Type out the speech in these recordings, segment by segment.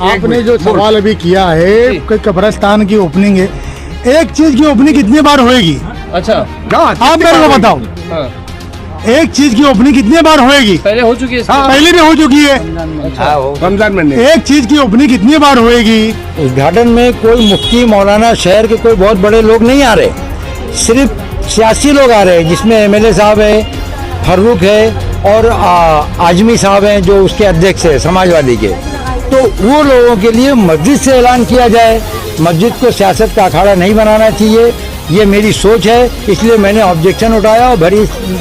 आपने जो सवाल अभी किया है कि कब्रिस्तान की ओपनिंग है, एक चीज की ओपनिंग कितनी बार होएगी? अच्छा आप मेरे को बताओ, हाँ। एक चीज की ओपनिंग कितनी बार होएगी? पहले हो चुकी है इसकी? पहले भी हो चुकी है। रमजान में एक चीज की ओपनिंग कितनी बार होएगी? उद्घाटन में कोई मुफ्ती मौलाना शहर के कोई बहुत बड़े लोग नहीं आ रहे, सिर्फ सियासी लोग आ रहे हैं, जिसमें एमएलए साहब है, फारूक है और आजमी साहब हैं जो उसके अध्यक्ष है समाजवादी के। तो वो लोगों के लिए मस्जिद से ऐलान किया जाए, मस्जिद को सियासत का अखाड़ा नहीं बनाना चाहिए, ये मेरी सोच है, इसलिए मैंने ऑब्जेक्शन उठाया और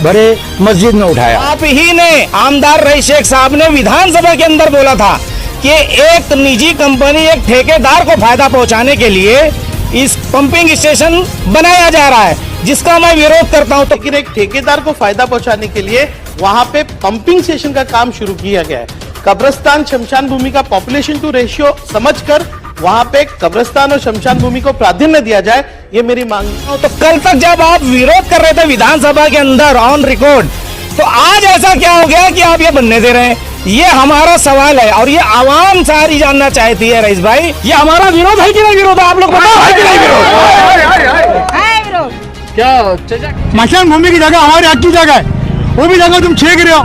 भरे मस्जिद में उठाया। आप ही ने आमदार रईस शेख साहब ने विधानसभा के अंदर बोला था कि एक निजी कंपनी एक ठेकेदार को फायदा पहुंचाने के लिए इस पंपिंग स्टेशन बनाया जा रहा है, जिसका मैं विरोध करता हूं। लेकिन एक ठेकेदार को फायदा पहुंचाने के लिए वहां पे पंपिंग स्टेशन का काम शुरू किया गया है। कब्रिस्तान शमशान भूमि का पॉपुलेशन टू रेशियो समझकर वहां पे कब्रिस्तान और शमशान भूमि को प्राधान्य दिया जाए, ये मेरी मांग है। तो कल तक जब आप विरोध कर रहे थे विधानसभा के अंदर ऑन रिकॉर्ड, तो आज ऐसा क्या हो गया कि आप ये बनने दे रहे हैं? ये हमारा सवाल है और ये आवाम सारी जानना चाहती है। रईस भाई, ये हमारा विरोध है कि नहीं विरोध? आप लोग बताओ, है कि नहीं विरोध? क्या शमशान भूमि की जगह हमारी हक की जगह है, वो भी जगह तुम छेक रहे हो,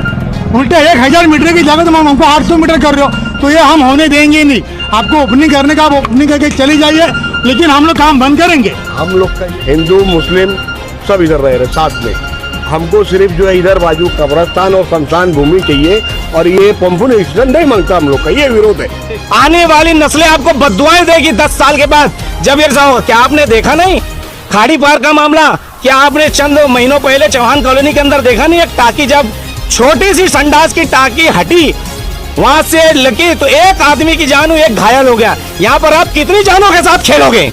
उल्टे 1000 मीटर की जगह तुम हमको 800 मीटर कर रहे हो, तो ये हम होने देंगे नहीं। आपको ओपनिंग करने का आप ओपनिंग करके चली जाइए, लेकिन हम लोग काम बंद करेंगे। हम लोग का हिंदू मुस्लिम सब इधर रह रहे साथ में, हमको सिर्फ जो है इधर बाजू कब्रिस्तान और शमशान भूमि चाहिए, और ये पंपिंग स्टेशन नहीं मांगता हम लोग का, ये विरोध है। आने वाली नस्लें आपको बद्दुआएं देगी 10 साल के बाद जब ये हो। क्या आपने देखा नहीं खाड़ी पार का मामला? क्या आपने चंद महीनों पहले चौहान कॉलोनी के अंदर देखा नहीं? एक टाकी, जब छोटी सी संडास की टाकी हटी वहां से लगी तो एक आदमी की जान हुई, एक घायल हो गया। यहाँ पर आप कितनी जानों के साथ खेलोगे?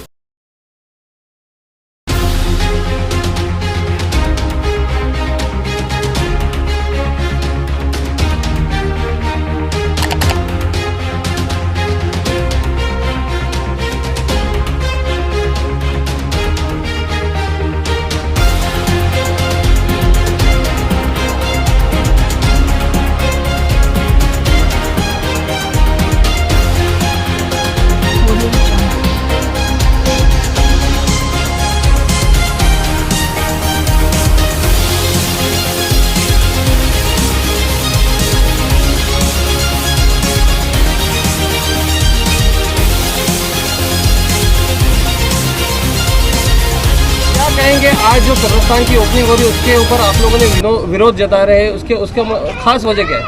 कहेंगे आज जो कब्रिस्तान की ओपनिंग हो रही है उसके ऊपर आप लोगों ने विरोध जता रहे हैं, उसके खास वजह क्या है?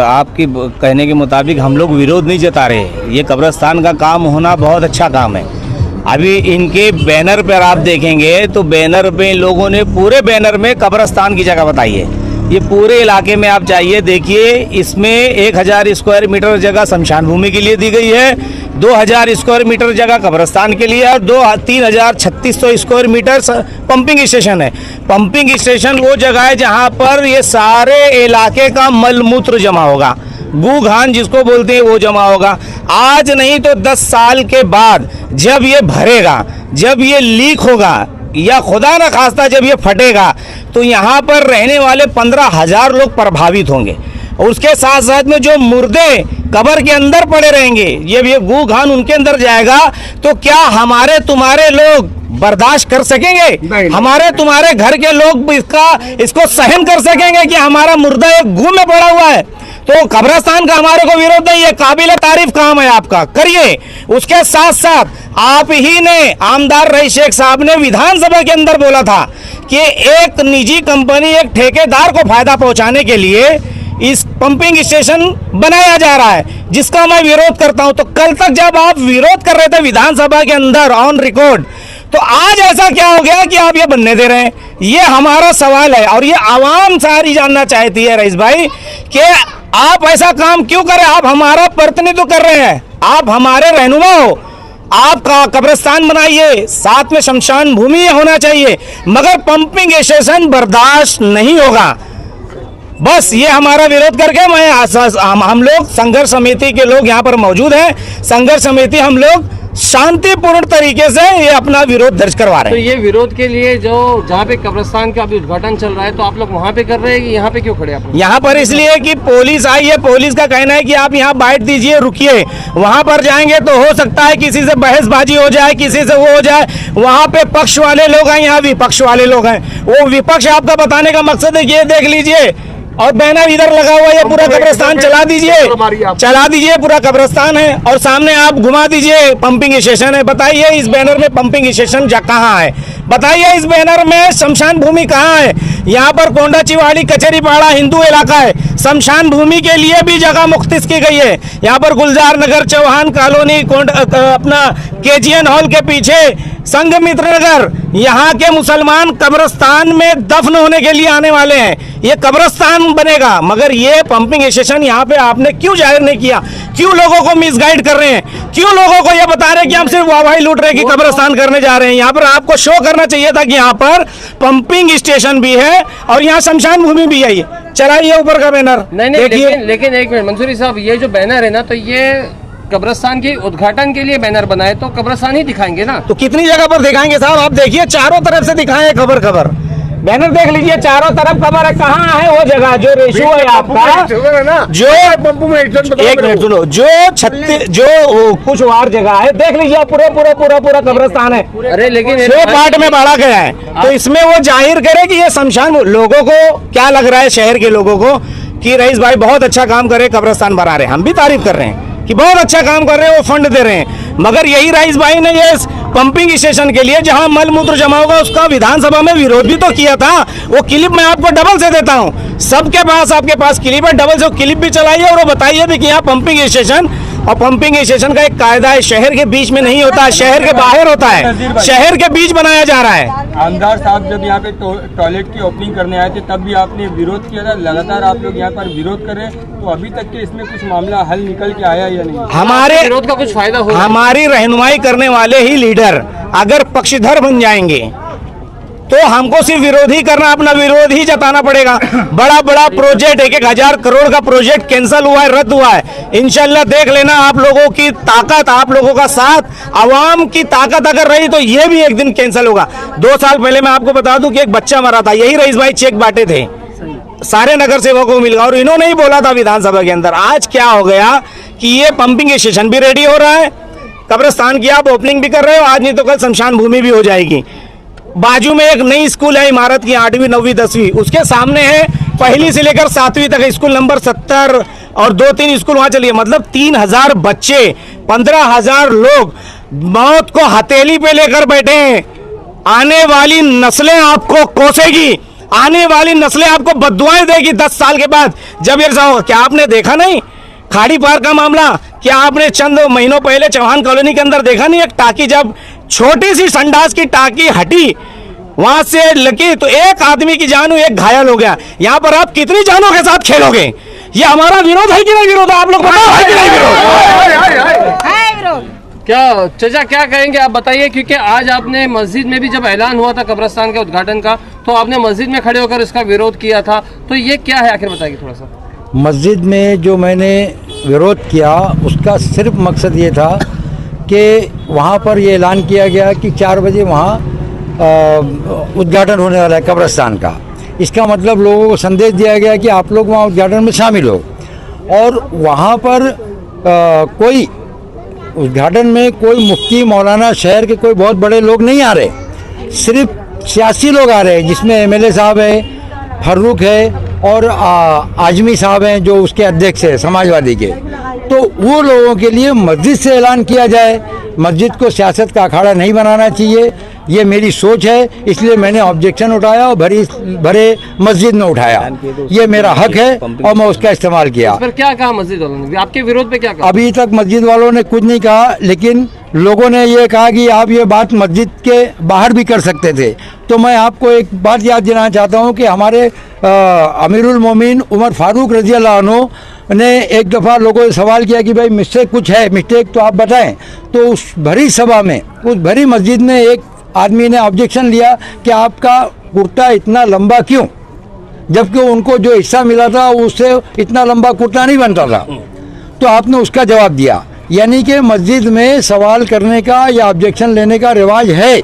आपकी कहने के मुताबिक हम लोग विरोध नहीं जता रहे, ये कब्रिस्तान का काम होना बहुत अच्छा काम है। अभी इनके बैनर पर आप देखेंगे तो बैनर पे लोगों ने पूरे बैनर में कब्रिस्तान की जगह बताई है। ये पूरे इलाके में आप चाहिए देखिए, इसमें 1000 स्क्वायर मीटर जगह शमशान भूमि के लिए दी गई है, 2000 स्क्वायर मीटर जगह कब्रिस्तान के लिए और 3600 स्क्वायर मीटर पंपिंग स्टेशन है। पंपिंग स्टेशन वो जगह है जहां पर ये सारे इलाके का मल मूत्र जमा होगा, गू घान जिसको बोलते हैं वो जमा होगा। आज नहीं तो 10 साल के बाद जब ये भरेगा, जब ये लीक होगा या खुदा न खास्ता जब ये फटेगा, तो यहाँ पर रहने वाले 15,000 लोग प्रभावित होंगे। और उसके साथ साथ में जो मुर्दे कब्र के अंदर पड़े रहेंगे, ये गू घान उनके अंदर जाएगा, तो क्या हमारे तुम्हारे लोग बर्दाश्त कर सकेंगे? हमारे तुम्हारे घर के लोग इसको सहन कर सकेंगे कि हमारा मुर्दा एक गू में पड़ा हुआ है? तो कब्रिस्तान का हमारे को विरोध नहीं है, काबिल तारीफ काम है आपका, करिए। उसके साथ साथ आप ही ने आमदार रईस शेख साहब ने विधानसभा के अंदर बोला था कि एक निजी कंपनी एक ठेकेदार को फायदा पहुंचाने के लिए इस पंपिंग स्टेशन बनाया जा रहा है, जिसका मैं विरोध करता हूं। तो कल तक जब आप विरोध कर रहे थे विधानसभा के अंदर ऑन रिकॉर्ड, तो आज ऐसा क्या हो गया कि आप ये बनने दे रहे हैं? ये हमारा सवाल है और ये आवाम सारी जानना चाहती है। रईस भाई, कि आप ऐसा काम क्यों करें? आप हमारा प्रतिनिधित्व कर रहे हैं, आप हमारे रहनुमा हो, आप कब्रिस्तान बनाइए, साथ में शमशान भूमि होना चाहिए, मगर पंपिंग स्टेशन बर्दाश्त नहीं होगा। बस ये हमारा विरोध करके हम लोग संघर्ष समिति के लोग यहाँ पर मौजूद हैं। संघर्ष समिति हम लोग शांतिपूर्ण तरीके से ये अपना विरोध दर्ज करवा तो रहे हैं। ये विरोध के लिए जो जहाँ पे कब्रिस्तान का अभी उद्घाटन चल रहा है, तो आप लोग वहाँ पे कर रहे हैं कि यहाँ पे क्यों खड़े आप लोग? यहाँ पर इसलिए कि पुलिस आई है, पुलिस का कहना है कि आप यहाँ बैठ दीजिए, रुकिए। वहाँ पर जाएंगे तो हो सकता है किसी से बहसबाजी हो जाए, किसी से वो हो जाए। वहाँ पे पक्ष वाले लोग हैं, यहाँ विपक्ष वाले लोग हैं। वो विपक्ष आपका बताने का मकसद है, ये देख लीजिए, और बैनर इधर लगा हुआ है, पूरा कब्रिस्तान चला दीजिए, पूरा कब्रिस्तान है। और सामने आप घुमा दीजिए, पंपिंग स्टेशन है। बताइए इस बैनर में पंपिंग स्टेशन कहाँ है? बताइए इस बैनर में शमशान भूमि कहाँ है? यहाँ पर कोंडा चिवाड़ी कचहरीपाड़ा हिंदू इलाका है, शमशान भूमि के लिए भी जगह मुख्तिस की गई है। यहाँ पर गुलजार नगर, चौहान कॉलोनी, अपना केजीएन हॉल के पीछे संघमित्र नगर, यहाँ के मुसलमान कब्रिस्तान में दफन होने के लिए आने वाले हैं। ये कब्रिस्तान बनेगा, मगर ये पंपिंग स्टेशन यहाँ पे आपने क्यों जाहिर नहीं किया? क्यों लोगों को मिसगाइड कर रहे हैं? क्यों लोगों को ये बता रहे हैं कि हम सिर्फ वाहवाही लूट रहे हैं कि कब्रिस्तान करने जा रहे हैं? यहाँ पर आपको शो करना चाहिए था कि यहाँ पर पंपिंग स्टेशन भी है और यहाँ शमशान भूमि भी है। चलाइए ऊपर का बैनर, नहीं, लेकिन एक मिनट मंसूरी साहब, ये जो बैनर है ना, तो ये कब्रिस्तान के उद्घाटन के लिए बैनर बनाए, तो कब्रिस्तान ही दिखाएंगे ना? तो कितनी जगह पर दिखाएंगे साहब? आप देखिए चारों तरफ से दिखाएं, खबर बैनर देख लीजिए, चारों तरफ खबर है। कहाँ है वो जगह जो रेशो है आपका, जो एक मिनट सुनो, जो कुछ वार जगह है, देख लीजिए, पूरा कब्रिस्तान है। अरे लेकिन 6 पार्ट में बांटा गया है, तो इसमें वो जाहिर करे कि ये शमशान। लोगों को क्या लग रहा है, शहर के लोगों को, कि रईस भाई बहुत अच्छा काम कर रहे, कब्रिस्तान बना रहे। हम भी तारीफ कर रहे हैं कि बहुत अच्छा काम कर रहे हैं, वो फंड दे रहे हैं। मगर यही रईस भाई ने ये पंपिंग स्टेशन के लिए जहां मल मूत्र जमा होगा, उसका विधानसभा में विरोध भी तो किया था। वो क्लिप मैं आपको डबल से देता हूं, सबके पास, आपके पास क्लिप है, डबल से क्लिप भी चलाइए और वो बताइए भी कि यहाँ पंपिंग स्टेशन, और पंपिंग स्टेशन का एक कायदा है, शहर के बीच में नहीं होता, शहर के बाहर होता है, शहर के बीच बनाया जा रहा है। आमदार साहब जब यहाँ पे टॉयलेट की ओपनिंग करने आए थे, तब भी आपने विरोध किया था। लगातार आप लोग यहाँ पर विरोध कर रहे हैं, तो अभी तक के इसमें कुछ मामला हल निकल के आया या नहीं? हमारे विरोध का कुछ फायदा हो? हमारी रहनुमाई करने वाले ही लीडर अगर पक्षधर बन जाएंगे तो हमको सिर्फ विरोध ही करना, अपना विरोध ही जताना पड़ेगा। बड़ा प्रोजेक्ट, 1,000 करोड़ का प्रोजेक्ट कैंसिल हुआ है, रद्द हुआ है। इंशाल्लाह देख लेना, आप लोगों की ताकत, आप लोगों का साथ, आवाम की ताकत अगर रही तो ये भी एक दिन कैंसिल होगा। 2 साल पहले मैं आपको बता दूं कि एक बच्चा मरा था, यही रईस भाई चेक बांटे थे, सारे नगर सेवकों को मिल गया, और इन्होंने ही बोला था विधानसभा के अंदर। आज क्या हो गया कि ये पंपिंग स्टेशन भी रेडी हो रहा है, कब्रिस्तान की आप ओपनिंग भी कर रहे हो, आज नहीं तो कल शमशान भूमि भी हो जाएगी। बाजू में एक नई स्कूल है, इमारत की 8वीं 9वीं 10वीं, उसके सामने है 1ली से लेकर 7वीं तक स्कूल नंबर 70 और 2-3 स्कूल वहां चलिए। मतलब 3000 बच्चे, 15,000 लोग मौत को हथेली पे लेकर बैठे हैं। आने वाली नस्लें आपको कोसेगी, आने वाली नस्लें आपको बद्दुआएं देगी 10 साल के बाद जब ये होगा। क्या आपने देखा नहीं खाड़ी पार का मामला? क्या आपने चंद महीनों पहले चौहान कॉलोनी के अंदर देखा नहीं, एक टाकी, जब छोटी सी संडास की टाकी हटी वहां से लगी तो एक आदमी की जान, एक घायल हो गया। यहाँ पर आप कितनी जानों के साथ खेलोगे? ये हमारा विरोध है कि नहीं विरोध? आप लोग बताओ, है कि नहीं विरोध? क्या चाचा क्या कहेंगे आप बताइए, क्योंकि आज आपने मस्जिद में भी जब ऐलान हुआ था कब्रिस्तान के उद्घाटन का, तो आपने मस्जिद में खड़े होकर इसका विरोध किया था, तो ये क्या है आखिर बताइए थोड़ा सा। मस्जिद में जो मैंने विरोध किया उसका सिर्फ मकसद ये था कि वहाँ पर ये ऐलान किया गया कि 4 बजे वहाँ उद्घाटन होने वाला है कब्रिस्तान का। इसका मतलब लोगों को संदेश दिया गया कि आप लोग वहाँ उद्घाटन में शामिल हो, और वहाँ पर कोई उद्घाटन में कोई मुफ्ती मौलाना शहर के कोई बहुत बड़े लोग नहीं आ रहे, सिर्फ सियासी लोग आ रहे हैं, जिसमें एमएलए साहब है, फर्रुख है और आजमी साहब हैं जो उसके अध्यक्ष है समाजवादी के। तो वो लोगों के लिए मस्जिद से ऐलान किया जाए, मस्जिद को सियासत का अखाड़ा नहीं बनाना चाहिए, ये मेरी सोच है। इसलिए मैंने ऑब्जेक्शन उठाया और भरे मस्जिद में उठाया। ये मेरा हक है और मैं उसका इस्तेमाल किया। पर क्या कहा मस्जिद वालों ने, आपके विरोध पे क्या कहा? अभी तक मस्जिद वालों ने कुछ नहीं कहा, लेकिन लोगों ने ये कहा कि आप ये बात मस्जिद के बाहर भी कर सकते थे। तो मैं आपको एक बात याद दिलाना चाहता हूँ कि हमारे अमीरुल मोमिन उमर फारूक रजी अल्लाह अन्हु ने एक दफ़ा लोगों से सवाल किया कि भाई मिस्टेक कुछ है, मिस्टेक तो आप बताएं। तो उस भरी सभा में, उस भरी मस्जिद में एक आदमी ने ऑब्जेक्शन लिया कि आपका कुर्ता इतना लंबा क्यों, जबकि उनको जो हिस्सा मिला था उससे इतना लंबा कुर्ता नहीं बनता था। तो आपने उसका जवाब दिया। यानी कि मस्जिद में सवाल करने का या ऑब्जेक्शन लेने का रिवाज है,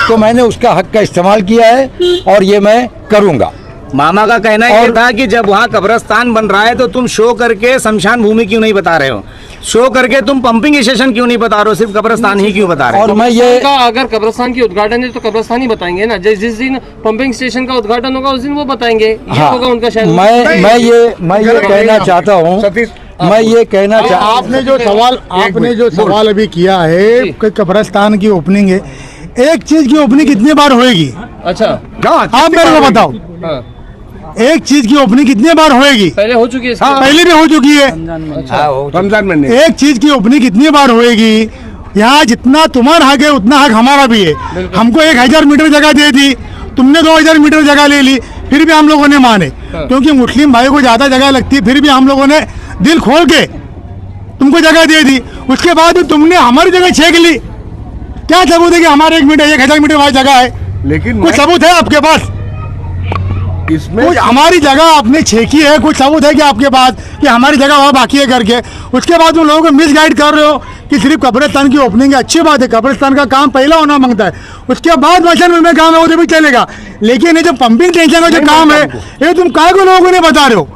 तो मैंने उसका हक का इस्तेमाल किया है और ये मैं करूँगा। मामा का कहना ये था कि जब वहाँ कब्रिस्तान बन रहा है तो तुम शो करके शमशान भूमि क्यों नहीं बता रहे हो, शो करके तुम पंपिंग स्टेशन क्यों नहीं बता रहे हो, सिर्फ कब्रिस्तान ही क्यों बता रहे हो। और मैं ये का अगर कब्रिस्तान की उद्घाटन है तो कब्रिस्तान ही बताएंगे ना, जिस दिन पंपिंग स्टेशन का उद्घाटन होगा उस दिन वो बताएंगे। ये हाँ, होगा उनका शायद। मैं ये कहना चाहता हूँ, मैं ये कहना आपने जो सवाल अभी किया है कि कब्रिस्तान की ओपनिंग है, एक चीज की ओपनिंग कितनी बार होएगी? अच्छा आप मेरे को बताओ, हाँ, एक चीज की ओपनिंग कितनी बार होएगी? पहले हो चुकी है इसकी? पहले भी हो चुकी है। रमजान में नहीं। एक चीज की ओपनिंग कितनी बार होएगी? यहाँ जितना तुम्हारा हक है उतना हक हमारा भी है। हमको 1000 मीटर जगह दे दी, तुमने 2000 मीटर जगह ले ली, फिर भी हम लोगों ने माने, क्योंकि मुस्लिम भाई को ज्यादा जगह लगती है, फिर भी हम लोगों ने दिल खोल के तुमको जगह दे दी। उसके बाद तुमने हमारी जगह छेक ली। क्या सबूत है कि हमारे 1000 मीटर वहां जगह है? लेकिन कुछ सबूत है आपके पास? इसमें कुछ हमारी जगह आपने छेकी है, कुछ सबूत है कि आपके पास कि हमारी जगह वहाँ बाकी है करके? उसके बाद उन लोगों को मिस गाइड कर रहे हो कि सिर्फ कब्रिस्तान की ओपनिंग है। अच्छी बात है, कब्रिस्तान का काम पहला होना मांगता है, उसके बाद मशीन में काम है वो तो भी चलेगा। लेकिन ये जो पंपिंग स्टेशन का जो काम है, ये तुम काय को लोगों को नहीं बता रहे हो?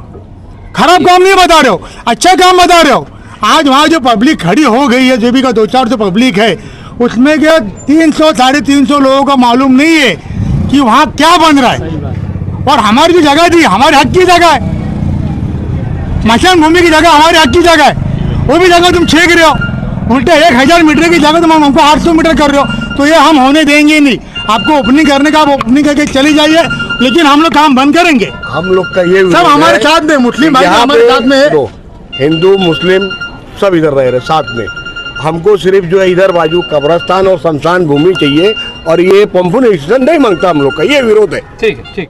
खराब काम नहीं बता रहे हो, अच्छा काम बता रहे हो। आज वहाँ जो पब्लिक खड़ी हो गई है, जो भी का 200-400 पब्लिक है, उसमें क्या 300-350 लोगों को मालूम नहीं है कि वहाँ क्या बन रहा है। और हमारी जो जगह थी, हमारे हक की जगह है, स्मशान भूमि की जगह हमारे हक की जगह है, वो भी जगह तुम छेक रहे हो। उल्टे 1000 मीटर की जगह तुम हमको 800 मीटर कर रहे हो, तो ये हम होने देंगे नहीं। आपको ओपनिंग करने का आप ओपनिंग करके चली जाइए, लेकिन हम लोग काम बंद करेंगे। हम लोग का ये सब हमारे साथ में, मुस्लिम भाई हमारे साथ में है, हिंदू मुस्लिम सब इधर रह रहे साथ में। हमको सिर्फ जो है इधर बाजू कब्रिस्तान और शमशान भूमि चाहिए, और ये पंपुन स्टेशन नहीं मांगता हम लोग का, ये विरोध है। ठीक है, ठीक।